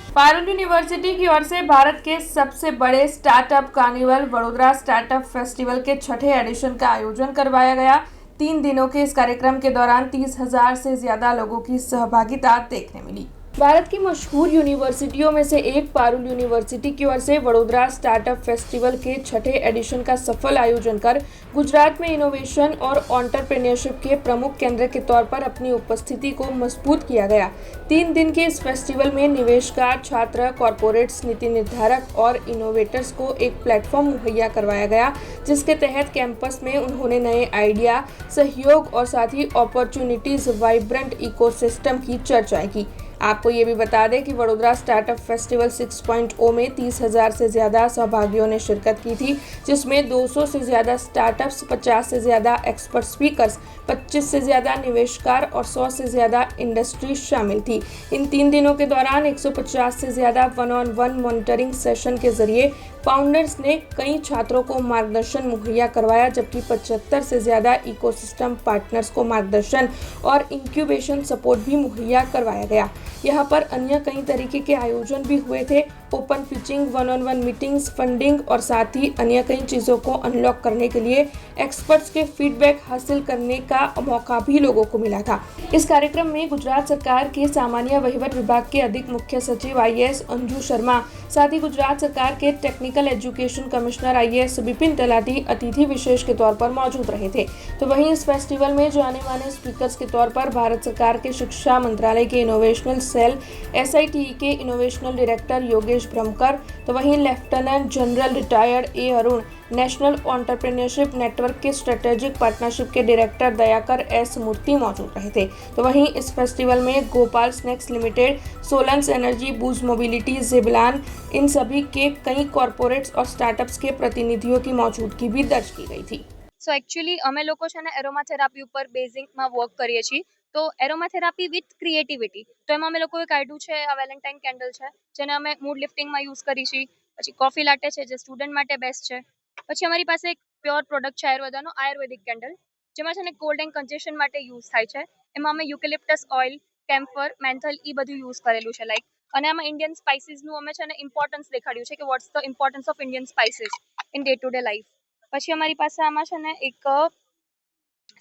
Parul university की ओर से भारत के सबसे बड़े startup carnival Vadodara startup festival के छठे एडिशन का आयोजन करवाया गया। 3 दिनों के इस कार्यक्रम के दौरान 30,000 से ज्यादा लोगों की सहभागिता देखने मिली। भारत की मशहूर यूनिवर्सिटियों में से एक पारुल यूनिवर्सिटी की ओर से वडोदरा स्टार्टअप फेस्टिवल के छठे एडिशन का सफल आयोजन कर गुजरात में इनोवेशन और एंटरप्रेन्योरशिप के प्रमुख केंद्र के तौर पर अपनी उपस्थिति को मजबूत किया गया। 3 दिन के इस फेस्टिवल में निवेशकार, छात्र, कॉरपोरेट्स, नीति निर्धारक और इनोवेटर्स को एक प्लेटफॉर्म मुहैया करवाया गया, जिसके तहत कैंपस में उन्होंने नए आइडिया, सहयोग और साथ ही अपॉर्चुनिटीज वाइब्रेंट इकोसिस्टम की चर्चा की। आपको ये भी बता दें कि वडोदरा स्टार्टअप फेस्टिवल 6.0 में 30,000 से ज़्यादा सहभागियों ने शिरकत की थी, जिसमें 200 से ज़्यादा स्टार्टअप्स, 50 से ज़्यादा एक्सपर्ट स्पीकर्स, 25 से ज़्यादा निवेशकार और 100 से ज़्यादा इंडस्ट्री शामिल थी। इन 3 दिनों के दौरान 150 से ज़्यादा वन-ऑन-वन मॉनिटरिंग सेशन के जरिए फाउंडर्स ने कई छात्रों को मार्गदर्शन मुहैया करवाया, जबकि 75 से ज़्यादा इकोसिस्टम पार्टनर्स को मार्गदर्शन और इंक्यूबेशन सपोर्ट भी मुहैया करवाया गया। यहाँ पर अन्य कई तरीके के आयोजन भी हुए थे। Open pitching, one on one meetings, funding और साथ ही अन्य कई चीज़ों को अनलॉक करने के लिए एक्सपर्ट्स के फीडबैक हासिल करने का मौका भी लोगों को मिला था। इस कार्यक्रम में गुजरात सरकार के सामान्य वहीवट विभाग के अधिक मुख्य सचिव IAS अंजू शर्मा, साथ ही गुजरात सरकार के technical education commissioner IAS Vipin talati अतिथि विशेष के तौर पर मौजूद रहे थे। तो वहीं इस फेस्टिवल में जाने माने स्पीकर्स के तौर पर भारत सरकार के शिक्षा मंत्रालय के इनोवेशनल सेल SITE के इनोवेशनल डायरेक्टर योगेश ब्रह्मकर, तो वहीं lieutenant general retired A Arun, national entrepreneurship network के स्ट्रेटेजिक पार्टनरशिप के डायरेक्टर दयाकर S मूर्ति मौजूद रहे थे। तो वहीं इस फेस्टिवल में Gopal snacks limited, सोलंस energy, बूज mobility, ज़ेबलान, इन सभी के कई कॉरपोरेट्स और स्टार्टअप्स के प्रतिनिधियों की मौजूदगी भी दर्ज की गई थी। સો એકચ્યુઅલી અમે લોકો છે ને એરોમાથેરાપી ઉપર બેઝિકમાં વર્ક કરીએ છીએ. તો એરોમાથેરાપી વિથ ક્રિએટિવિટી, તો એમાં અમે લોકોએ કાઢ્યું છે આ વેલેન્ટાઇન કેન્ડલ છે, જેને અમે મૂડ લિફ્ટિંગમાં યુઝ કરી છીએ. પછી કોફી લાટે છે, જે સ્ટુડન્ટ માટે બેસ્ટ છે. પછી અમારી પાસે એક પ્યોર પ્રોડક્ટ છે આયુર્વેદાનો, આયુર્વેદિક કેન્ડલ, જેમાં છે ને કોલ્ડ એન્ડ કન્જેશન માટે યુઝ થાય છે. એમાં અમે યુકેલિપ્ટસ ઓઇલ, કેમ્ફર, મેન્થલ એ બધું યુઝ કરેલું છે લાઈક. અને આમાં ઇન્ડિયન સ્પાઇસીસનું અમે છે ને ઇમ્પોર્ટન્સ દેખાડ્યું છે કે what's the importance of Indian spices in day to day life. પછી અમારી પાસે આમાં છે ને એક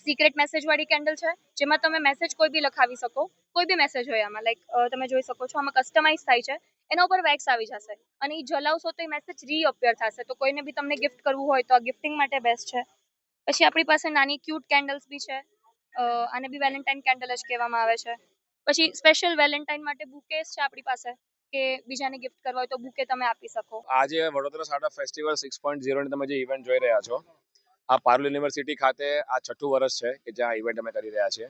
સિક્રેટ મેસેજ વાળી કેન્ડલ છે, જેમાં તમે મેસેજ કોઈ બી લખાવી શકો. કોઈ બી મેસેજ હોય આમાં, લાઈક તમે જોઈ શકો છો આમાં કસ્ટમાઇઝ થાય છે. એના ઉપર વેક્સ આવી જશે અને એ જલાવશો તો એ મેસેજ રીઅપિયર થશે. તો કોઈને બી તમને ગિફ્ટ કરવું હોય તો આ ગિફ્ટિંગ માટે બેસ્ટ છે. પછી આપણી પાસે નાની ક્યુટ કેન્ડલ્સ બી છે, આને બી વેલેન્ટાઇન કેન્ડલ જ કહેવામાં આવે છે. પછી સ્પેશિયલ વેલેન્ટાઇન માટે બુકેસ છે આપણી પાસે, કે બીજાને ગિફ્ટ કરવા હોય તો બુકે તમે આપી શકો. આજે વડોદરા સ્ટાર્ટઅપ ફેસ્ટિવલ 6.0 ની તમે જે ઇવેન્ટ જોઈ રહ્યા છો, આ પારુલ યુનિવર્સિટી ખાતે આ છઠ્ઠું વર્ષ છે કે જ્યાં ઇવેન્ટ અમે કરી રહ્યા છીએ.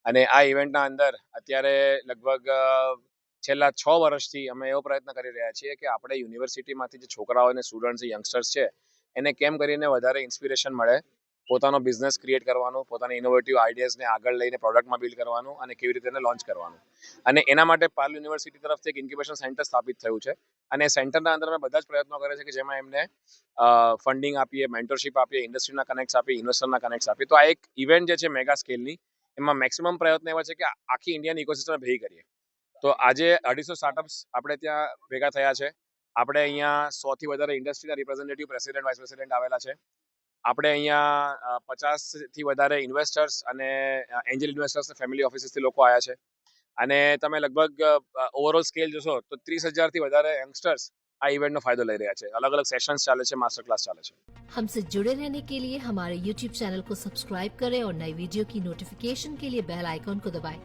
અને આ ઇવેન્ટના અંદર અત્યારે લગભગ છેલ્લા 6 વર્ષથી અમે એવો પ્રયત્ન કરી રહ્યા છીએ કે આપણે યુનિવર્સિટીમાંથી જે છોકરાઓ અને સ્ટુડન્ટ્સ, યંગસ્ટર્સ છે, એને કેમ કરીને વધારે ઇન્સ્પિરેશન મળે, પોતાનો બિઝનેસ ક્રિએટ કરવાનું, પોતાની ઇનોવેટિવ આઈડિયાઝને આગળ લઈને પ્રોડક્ટમાં બિલ્ડ કરવાનું અને કેવી રીતે એને લોન્ચ કરવાનું. અને એના માટે પારુલ યુનિવર્સિટી તરફથી એક ઇન્ક્યુબેશન સેન્ટર સ્થાપિત થયું છે. અને સેન્ટરના અંદર અમે બધા જ પ્રયત્નો કરે છે કે જેમાં એમને ફંડિંગ આપીએ, મેન્ટરશિપ આપીએ, ઇન્ડસ્ટ્રીના કનેક્ટ્સ આપીએ, ઇન્વેસ્ટરના કનેક્ટ્સ આપીએ. તો આ એક ઇવેન્ટ જે છે મેગા સ્કેલની, એમાં મેક્સિમમ પ્રયત્ન એવા છે કે આખી ઇન્ડિયાની ઇકોસિસ્ટમ ભેગી કરીએ. તો આજે 250 સ્ટાર્ટઅપ્સ આપણે ત્યાં ભેગા થયા છે. આપણે અહીંયા 100થી વધારે ઇન્ડસ્ટ્રીના રિપ્રેઝેન્ટેટિવ, પ્રેસિડેન્ટ, વાઇસ પ્રેસિડેન્ટ આવેલા છે. આપણે અહીંયા 50થી વધારે ઇન્વેસ્ટર્સ અને એન્જલ ઇન્વેસ્ટર્સ, ફેમિલી ઓફિસીસથી લોકો આવ્યા છે. અને તમે લગભગ ઓવરઓલ સ્કેલ જોશો તો 30,000થી વધારે યંગસ્ટર્સ આ ઇવેન્ટનો ફાયદો લઈ રહ્યા છે. અલગ અલગ સેશન્સ ચાલે છે, मास्टर क्लास ચાલે છે. हमसे जुड़े रहने के लिए हमारे YouTube चैनल को सब्सक्राइब करें और नई वीडियो की नोटिफिकेशन के लिए बेल आइकॉन को दबाएं।